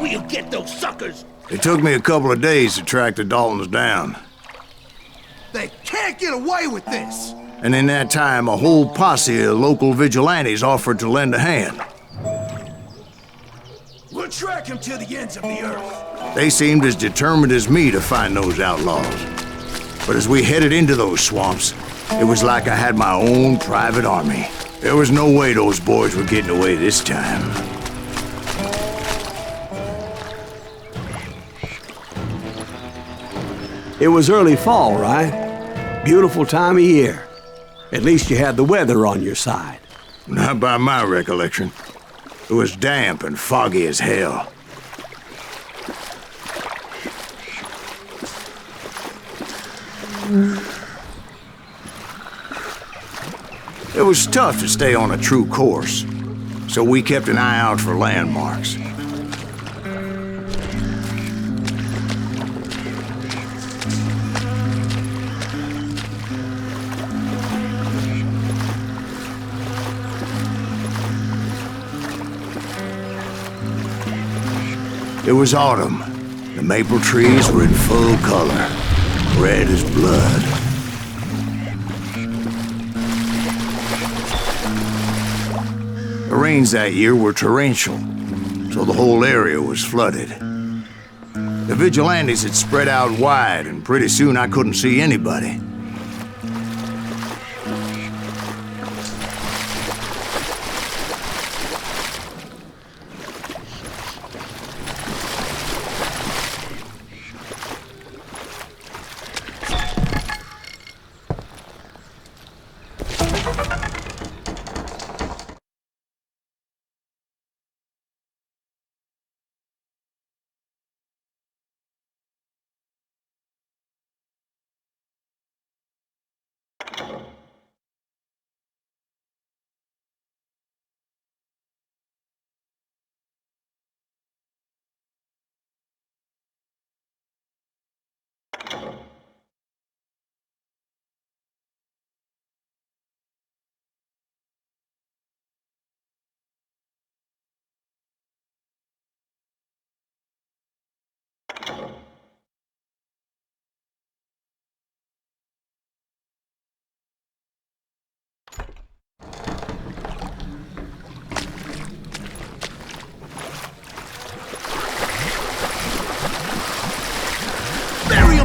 We'll get those suckers! It took me a couple of days to track the Daltons down. They can't get away with this! And in that time, a whole posse of local vigilantes offered to lend a hand. We'll track him to the ends of the earth. They seemed as determined as me to find those outlaws. But as we headed into those swamps, it was like I had my own private army. There was no way those boys were getting away this time. It was early fall, right? Beautiful time of year. At least you had the weather on your side. Not by my recollection. It was damp and foggy as hell. It was tough to stay on a true course, so we kept an eye out for landmarks. It was autumn. The maple trees were in full color, red as blood. The rains that year were torrential, so the whole area was flooded. The vigilantes had spread out wide, and pretty soon I couldn't see anybody.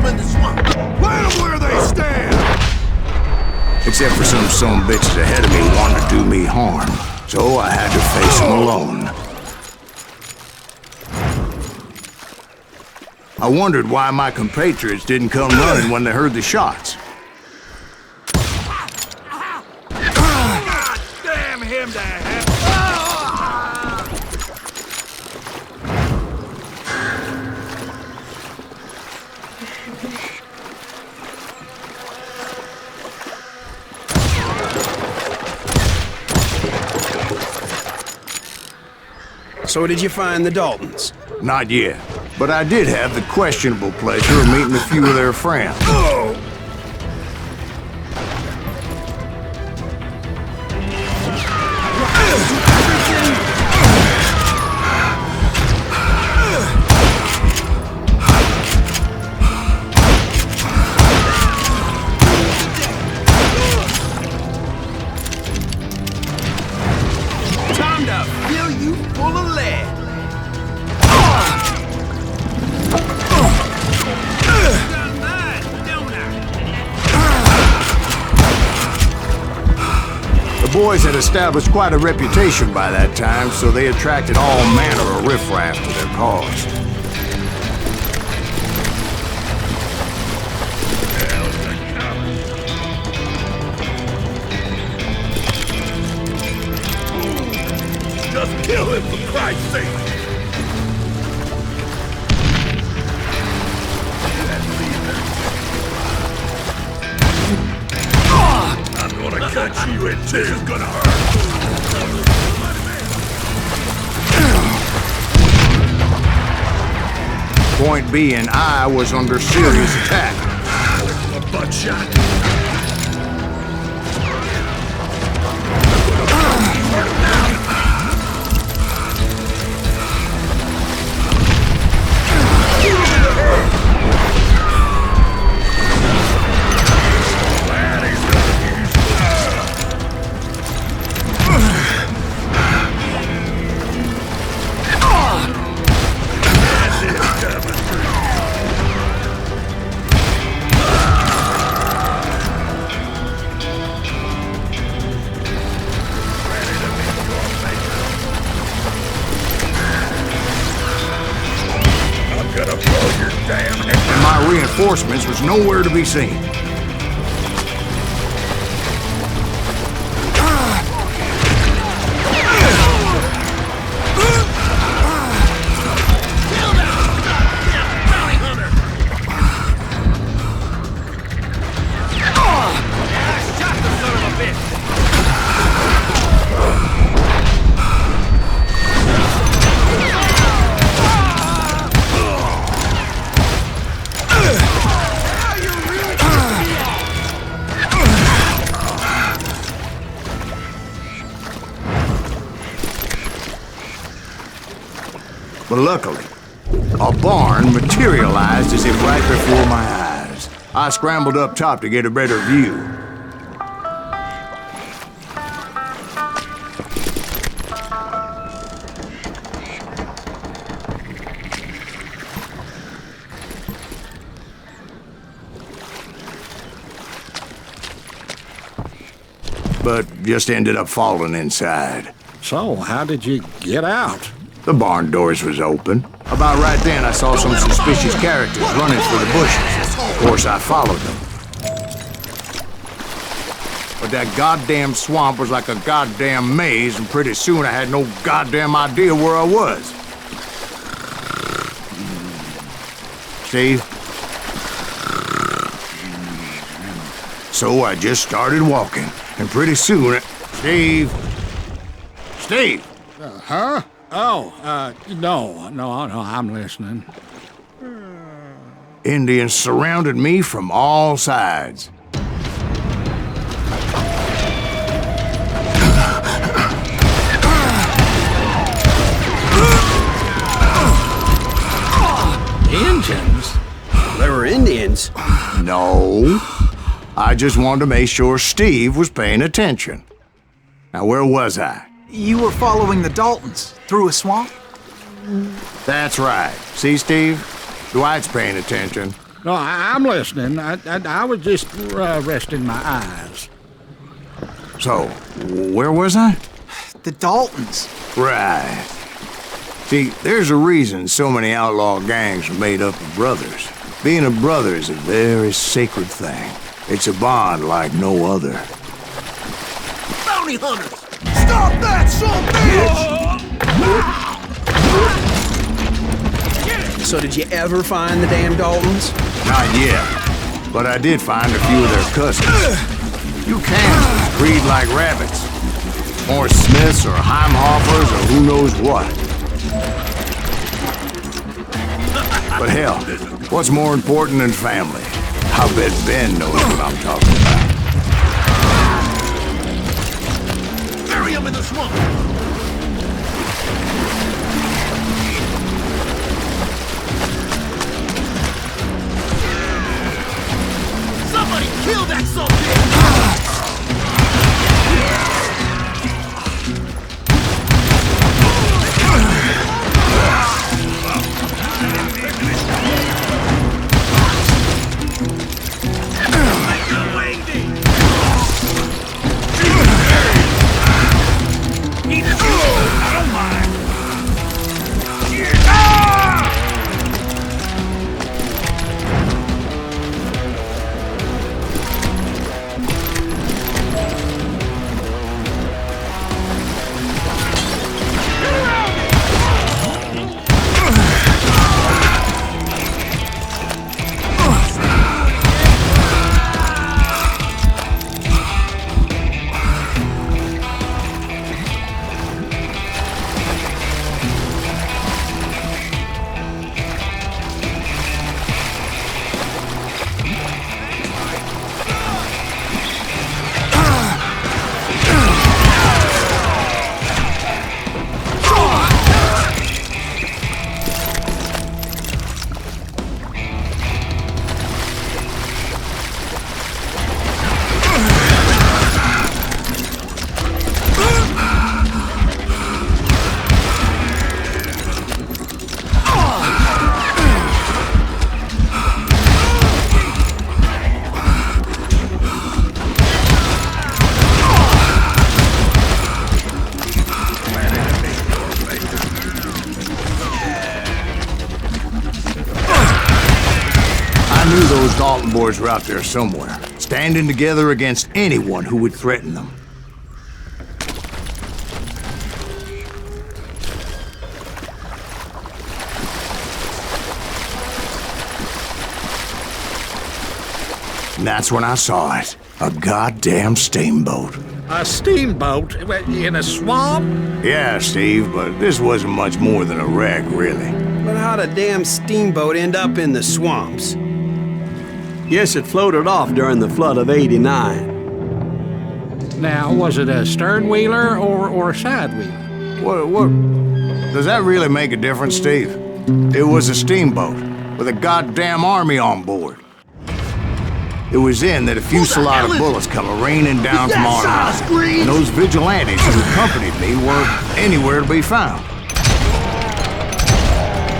In the swamp. Plant them where they stand! Except for some bitches ahead of me wanting to do me harm. So I had to face them alone. I wondered why my compatriots didn't come running when they heard the shots. God damn him to hell! So did you find the Daltons? Not yet, but I did have the questionable pleasure of meeting a few of their friends. Time to fill you full of lead! The boys had established quite a reputation by that time, so they attracted all manner of riffraff to their cause. Just kill him for Christ's sake! I'm gonna cut you in two. This is gonna hurt. Point being, I was under serious attack. A butt shot. gonna blow your damn head. And my reinforcements was nowhere to be seen. But luckily, a barn materialized as if right before my eyes. I scrambled up top to get a better view. But just ended up falling inside. So, how did you get out? The barn doors was open. About right then, I saw some suspicious characters running for the bushes. Of course, I followed them. But that goddamn swamp was like a goddamn maze, and pretty soon I had no goddamn idea where I was. Steve? So I just started walking, and pretty soon... Steve? Steve! Huh? Oh, no, I'm listening. Indians surrounded me from all sides. Indians? There were Indians. No. I just wanted to make sure Steve was paying attention. Now, where was I? You were following the Daltons through a swamp? That's right. See, Steve? Dwight's paying attention. No, I'm listening. I was just resting my eyes. So, where was I? The Daltons. Right. See, there's a reason so many outlaw gangs are made up of brothers. Being a brother is a very sacred thing. It's a bond like no other. Bounty hunters! Stop that, son bitch! So did you ever find the damn Daltons? Not yet, but I did find a few of their cousins. You Kansans breed like rabbits. More Smiths or Heimhoffers or who knows what. But hell, what's more important than family? I bet Ben knows what I'm talking about. Bury him in the swamp! Somebody kill that son of a bitch! He's knew those Dalton boys were out there somewhere, standing together against anyone who would threaten them. And that's when I saw it. A goddamn steamboat. A steamboat in a swamp? Yeah, Steve, but this wasn't much more than a wreck, really. But how'd a damn steamboat end up in the swamps? Yes, it floated off during the flood of '89. Now, was it a stern-wheeler or a side-wheeler? What? Does that really make a difference, Steve? It was a steamboat with a goddamn army on board. It was then that a fusillade of bullets come raining down from on high, and those vigilantes who accompanied me weren't anywhere to be found.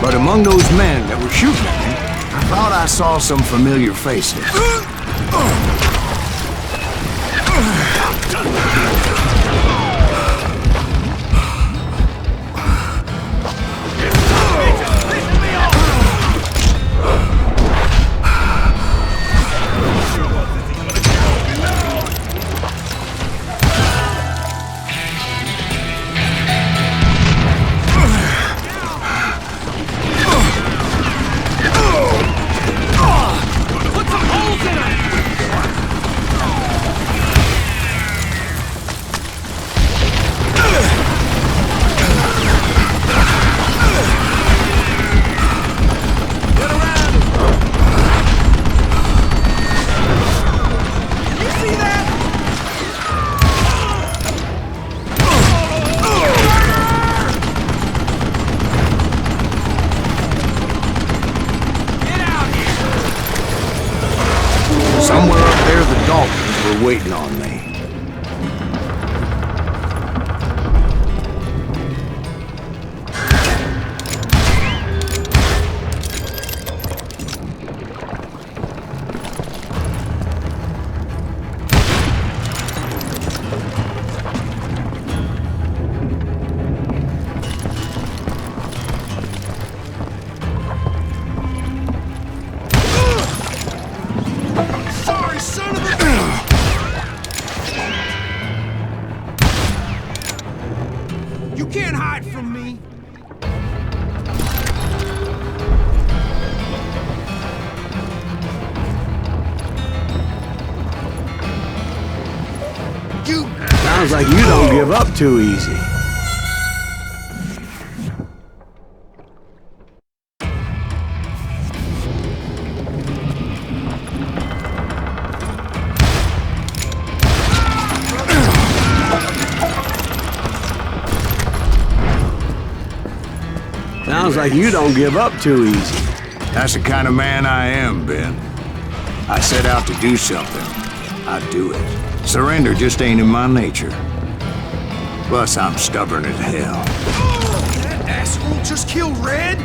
But among those men that were shooting at me, I thought I saw some familiar faces. Somewhere up there, the Daltons were waiting on me. You can't hide from me! Sounds like you don't give up too easy. Sounds like you don't give up too easy. That's the kind of man I am, Ben. I set out to do something. I do it. Surrender just ain't in my nature. Plus, I'm stubborn as hell. That asshole just killed Red?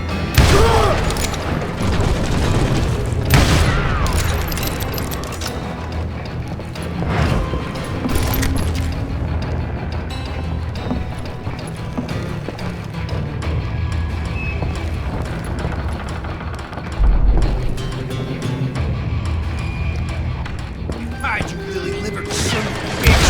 Hide, you lily-livered son of a bitch!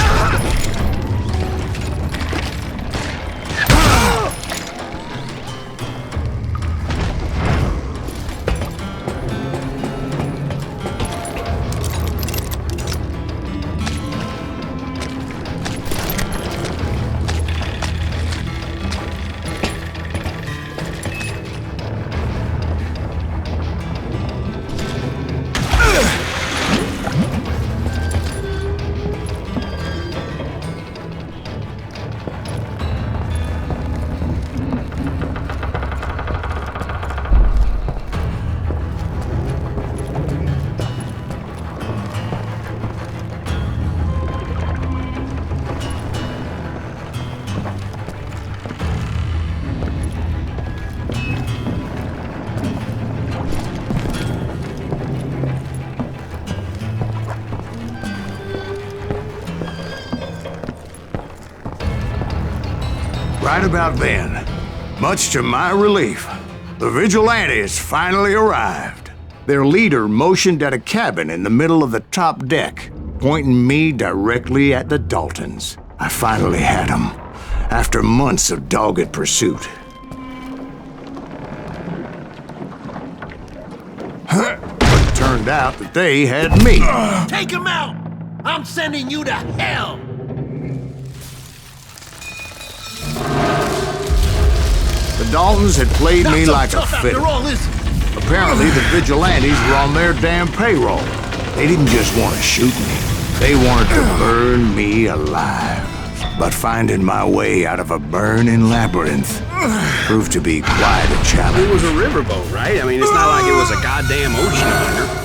Right about then, much to my relief, the vigilantes finally arrived. Their leader motioned at a cabin in the middle of the top deck, pointing me directly at the Daltons. I finally had them, after months of dogged pursuit. But it turned out that they had me. Take him out! I'm sending you to hell! The Daltons had played me like a fiddle. After all, is it? Apparently, the vigilantes were on their damn payroll. They didn't just want to shoot me. They wanted to burn me alive. But finding my way out of a burning labyrinth proved to be quite a challenge. It was a riverboat, right? I mean, it's not like it was a goddamn ocean liner.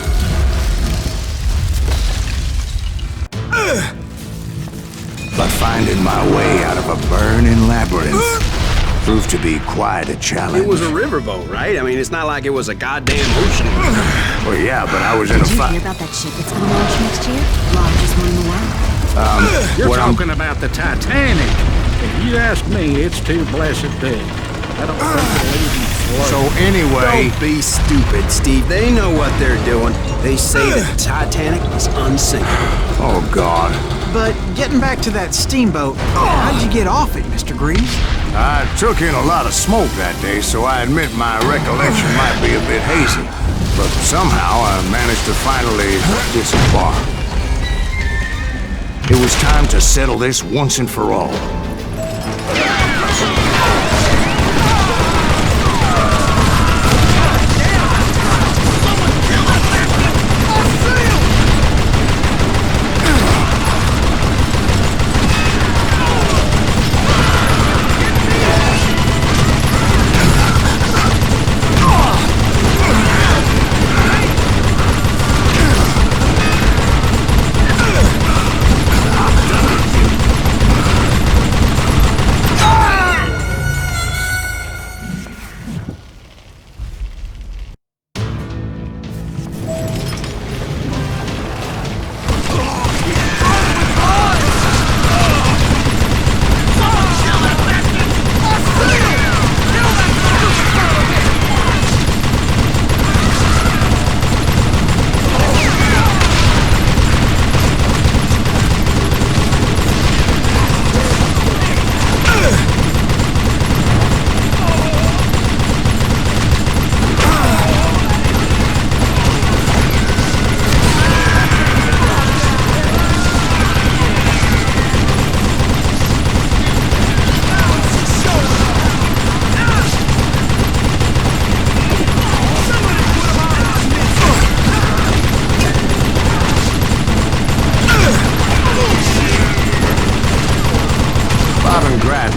But finding my way out of a burning labyrinth proved to be quite a challenge. It was a riverboat, right? I mean, it's not like it was a goddamn ocean liner. Well, yeah, but I was in a Did you fight. hear about that ship that's gonna launch next year? Largest one in the world. You're What I'm- talking about the Titanic. If you ask me, it's too blessed big. I don't think they'll even float. So anyway, Don't be stupid, Steve. They know what they're doing. They say that the Titanic is unsinkable. oh God, But getting back to that steamboat, how'd you get off it, Mr. Greaves? I took in a lot of smoke that day, so I admit my recollection might be a bit hazy. But somehow I managed to finally disembark. It was time to settle this once and for all.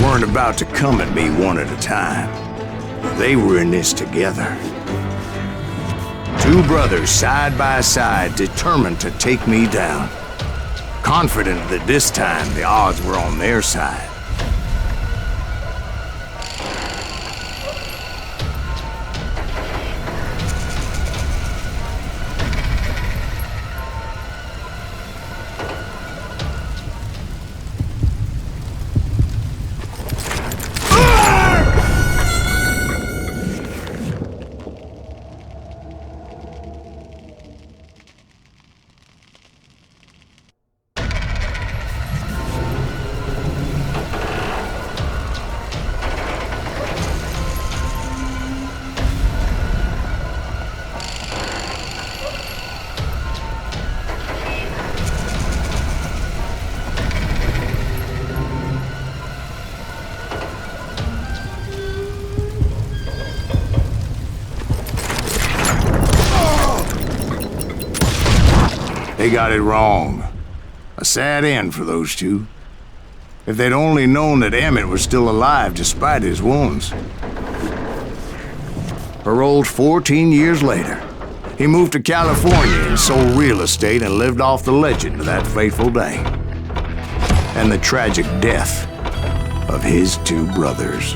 Weren't about to come at me one at a time. They were in this together. Two brothers side by side, determined to take me down. Confident that this time the odds were on their side. They got it wrong. A sad end for those two. If they'd only known that Emmett was still alive despite his wounds. Paroled 14 years later, he moved to California and sold real estate and lived off the legend of that fateful day. And the tragic death of his two brothers.